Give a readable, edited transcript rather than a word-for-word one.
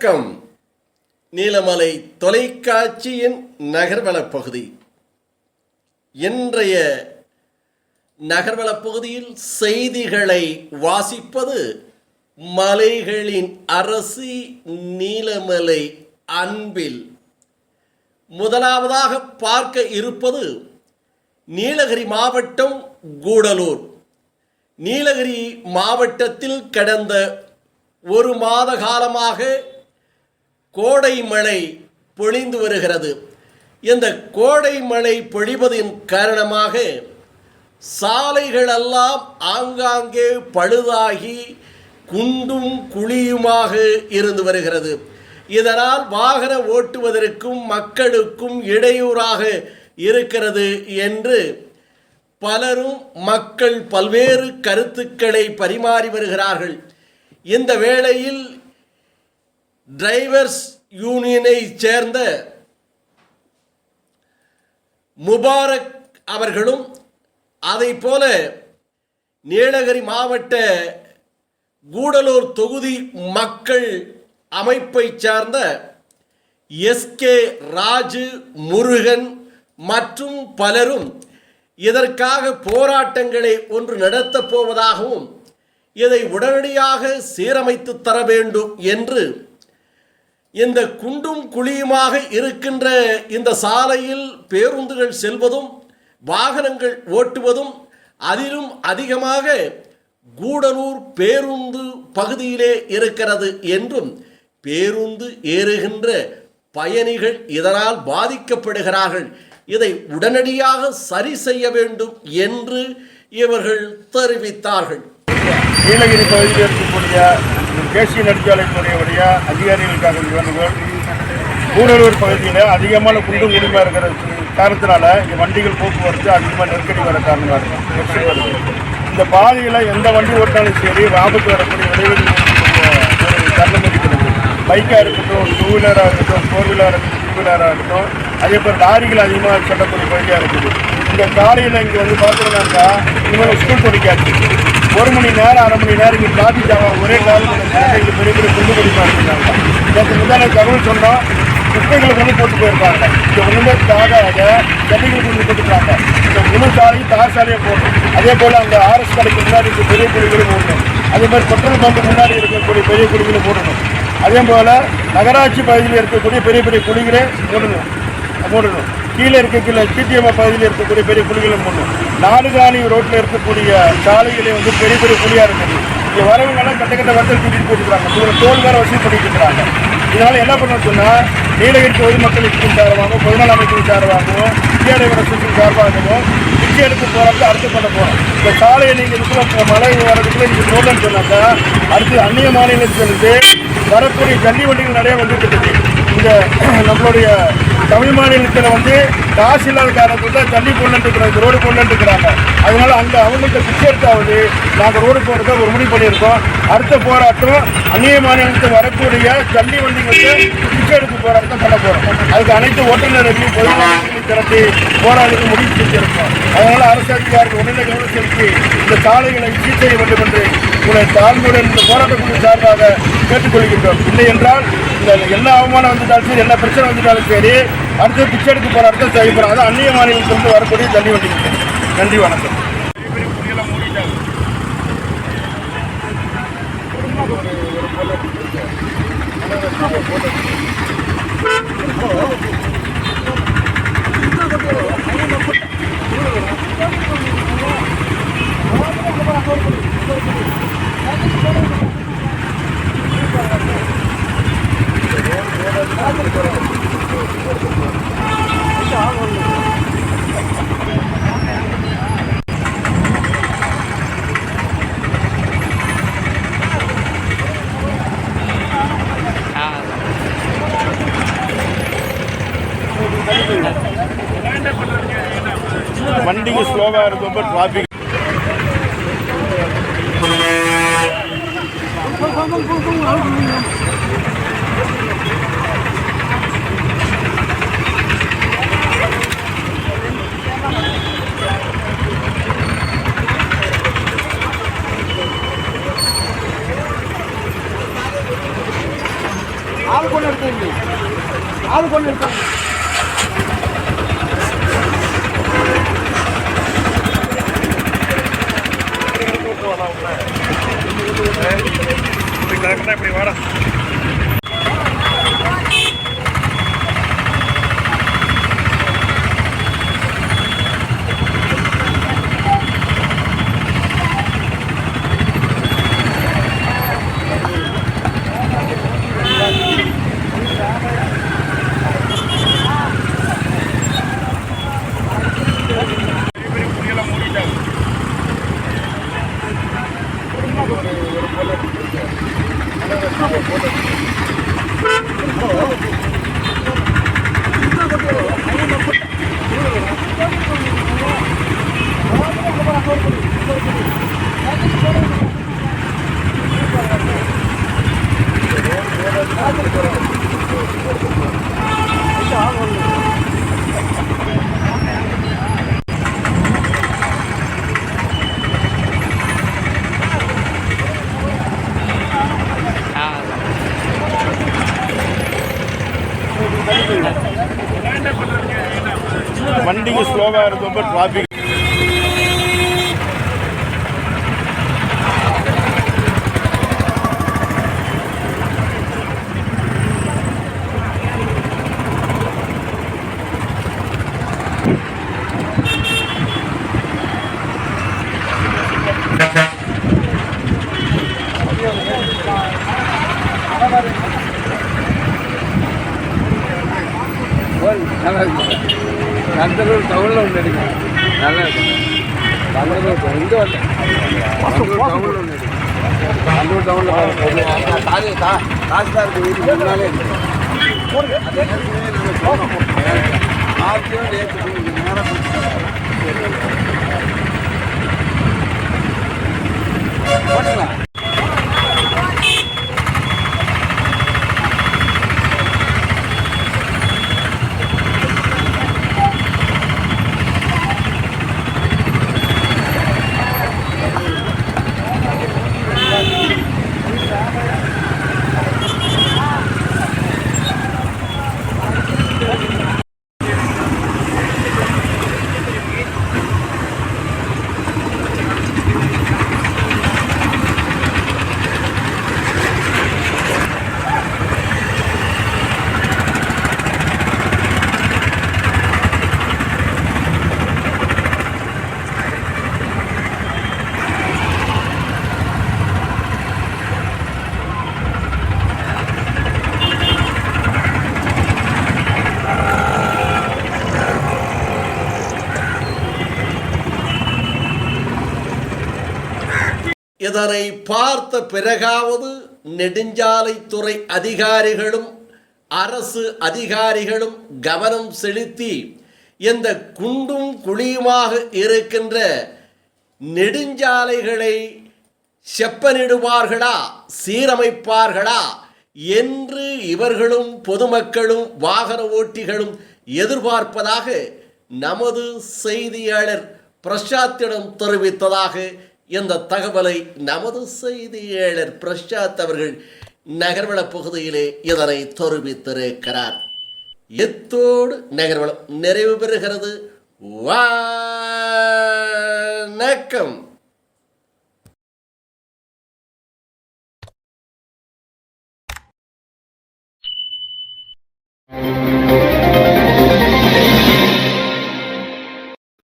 வணக்கம். நீலமலை தொலைக்காட்சியின் நகர்வளப் பகுதி. இன்றைய நகர்வளப் பகுதியில் செய்திகளை வாசிப்பது மலைகளின் அரசி நீலமலை அன்பில். முதலாவதாக பார்க்க இருப்பது நீலகிரி மாவட்டம் கூடலூர். நீலகிரி மாவட்டத்தில் கடந்த ஒரு மாத காலமாக கோடை மழை பொழிந்து வருகிறது. இந்த கோடை மழை பொழிவதின் காரணமாக சாலைகளெல்லாம் ஆங்காங்கே பழுதாகி குண்டும் குழியுமாக இருந்து வருகிறது. இதனால் வாகன ஓட்டுவதற்கும் மக்களுக்கும் இடையூறாக இருக்கிறது என்று பலரும் மக்கள் பல்வேறு கருத்துக்களை பரிமாறி வருகிறார்கள். இந்த வேளையில் டிரைவர்ஸ் யூனியனை சேர்ந்த முபாரக் அவர்களும் அதைப்போல நீலகிரி மாவட்ட கூடலூர் தொகுதி மக்கள் அமைப்பை சார்ந்த எஸ்கே ராஜு, முருகன் மற்றும் பலரும் இதற்காக போராட்டங்களை ஒன்று நடத்தப் போவதாகவும் இதை உடனடியாக சீரமைத்து தர வேண்டும் என்று, இந்த குண்டும் குழியுமாக இருக்கின்ற இந்த சாலையில் பேருந்துகள் செல்வதும் வாகனங்கள் ஓட்டுவதும் அதிலும் அதிகமாக கூடலூர் பேருந்து பகுதியிலே இருக்கிறது என்றும், பேருந்து ஏறுகின்ற பயணிகள் இதனால் பாதிக்கப்படுகிறார்கள், இதை உடனடியாக சரி செய்ய வேண்டும் என்று இவர்கள் தெரிவித்தார்கள். நீலகிரி பகுதியில் இருக்கக்கூடிய தேசிய நெடுஞ்சாலைத்துறையுடைய அதிகாரிகளுக்காக வேண்டுகோள். கூடலூர் பகுதியில் அதிகமான குண்டும் குடிமாக இருக்கிற காரணத்தினால இங்கே வண்டிகள் போக்குவரத்து அதிகமாக நெருக்கடி வர காரணமாக இருக்கும். இந்த பாதையில் எந்த வண்டி ஓட்டினாலும் சரி ஆபத்து வரக்கூடிய விளைவுகள் ஒரு தருணம் இருக்கிறது. பைக்காக இருக்கட்டும், டூ வீலராக இருக்கட்டும், ஃபோர் வீலராக இருக்கட்டும், டூ வீலராக இருக்கட்டும், அதே போல் லாரிகள் அதிகமாக செல்லக்கூடிய பகுதியாக இருக்குது. இந்த காலையில் இங்கே வந்து பார்த்தோம்னாக்கா இவங்க ஸ்கூல் படிக்காது 1 மணி நேரம் 1/2 மணி நேரம் இங்கே டிராஃபிக் ஆகும். ஒரே காலம் இங்கே பெரிய பெரிய குண்டு படிப்பாக இருக்கிறாங்க. இதற்கு முன்னாடி தகவல் சொன்னால் குப்பைகளை கொண்டு போட்டு போயிருக்காங்க. இங்கே ஒன்றுமே தாகாக தண்ணிகள் கொண்டு போட்டுருக்காங்க. இந்த முழு சாலையும் தார் சாலையை போடணும். அதே போல் அந்த ஆர்எஸ் கடைக்கு முன்னாடி இருக்க பெரிய குழிகளை போடணும். அதே மாதிரி பெட்ரோல் பம்பு முன்னாடி இருக்கக்கூடிய பெரிய குழிகளை போடணும். அதே போல் நகராட்சி பகுதியில் இருக்கக்கூடிய பெரிய பெரிய குழிகளை போடணும். கீழே இருக்கக்கூடிய சிடிஎம் பகுதியில் இருக்கக்கூடிய பெரிய குழிகளும் போடணும். நாடுகாணி ரோட்டில் இருக்கக்கூடிய சாலைகளை வந்து பெரிய பெரிய குழியாக இருக்குது. இங்கே வரவங்கெல்லாம் கட்ட வசதி கூட்டிகிட்டு போட்டுக்கிறாங்க. இவங்க தோல் வேறு வசதி பண்ணிட்டு இருக்கிறாங்க. இதனால் என்ன பண்ணணும்னு சொன்னால் நீலகிரி பொதுமக்களுக்கு சார்பாகவும், பொதுநல அமைப்பின் சார்பாகவும், விஜயநகரத்தின் சார்பாகவும் பிச்சை எடுத்து போகிறப்ப அடுத்து பண்ண போகிறோம். இந்த சாலையை நீங்கள் இருக்கிற மழை வரதுக்குள்ளே நீங்கள் போடலன்னு சொன்னாக்கா அடுத்து அந்நிய மாநிலத்திலிருந்து வரக்கூடிய ஜல்லி வண்டிகள் நிறைய வந்துட்டு இருக்குது. இந்த நம்மளுடைய தமிழ் மாநிலத்தில் வந்து காசு இல்லாத காரணத்தில் தான் தண்ணி போடலன்ட்டு இருக்கிறாங்க, ரோடு போடலன்ட்டு இருக்கிறாங்க. அதனால அங்கே அவங்கள்ட்ட பிச்சை எடுத்தாவது நாங்கள் ரோடு போடுறத ஒரு முடிவு பண்ணியிருக்கோம். அடுத்த போராட்டம் அந்நிய மாநிலத்தில் வரக்கூடிய ஜல்லி வண்டிகளுக்கு பிச்சை எடுத்து போராட்டம் பண்ண போகிறோம். அதுக்கு அனைத்து ஓட்டுநர்களையும் பொதுமக்களை திரட்டி போராடுறது முடிவு செஞ்சிருக்கோம். அதனால் அரசு அதிகாரிகள் உடனே கவனம் செலுத்தி இந்த சாலைகளை சீர் செய்ய வேண்டும் என்று உங்களை தாழ்மையுடன் இந்த போராட்டக்குழு சார்பாக கேட்டுக்கொள்கின்றோம். இல்லை என்றால் இந்த எல்லா அவமானம் வந்துட்டாலும் சரி, எல்லா பிரச்சனை வந்துட்டாலும் சரி, அடுத்து பிச்சை எடுக்க போகிற அர்த்தம் செய்யப்படும். அதான் அந்நிய மாநிலத்திலிருந்து வரக்கூடிய தண்ணி வண்டிகள். நன்றி, வணக்கம். வண்டிக்கு ஸ்லோவாக இருக்கப்போ டிராஃபிக் அது கொண்டு இப்படி வாடா. வண்டிக்கு ஸ்லோவாக இருந்தப்போ டிராஃபிக் நல்லா இருக்கு. கந்தலூர் டவுனில் ஒன்று எடுங்க. நல்லா இருக்கு. கந்தலூர் எங்கே வரல? டவுனில் ஒன்று எடுங்க. கந்தலூர் டவுனில் தாசில்தாருக்கு வீடு முன்னாலே போட்டுங்களா? இதனை பார்த்த பிறகாவது நெடுஞ்சாலைத்துறை அதிகாரிகளும் அரசு அதிகாரிகளும் கவனம் செலுத்தி இந்த குண்டும் குழியுமாக இருக்கின்ற நெடுஞ்சாலைகளை செப்பனிடுவார்களா, சீரமைப்பார்களா என்று இவர்களும் பொதுமக்களும் வாகன ஓட்டிகளும் எதிர்பார்ப்பதாக நமது செய்தியாளர் பிரசாத்திடம் தெரிவித்ததாக இந்த தகவலை நமது செய்தியாளர் பிரசாத் அவர்கள் நகர்வள பகுதியிலே இதனை தெரிவித்திருக்கிறார். எத்தோடு நகர்வளம் நிறைவு பெறுகிறது. வணக்கம்.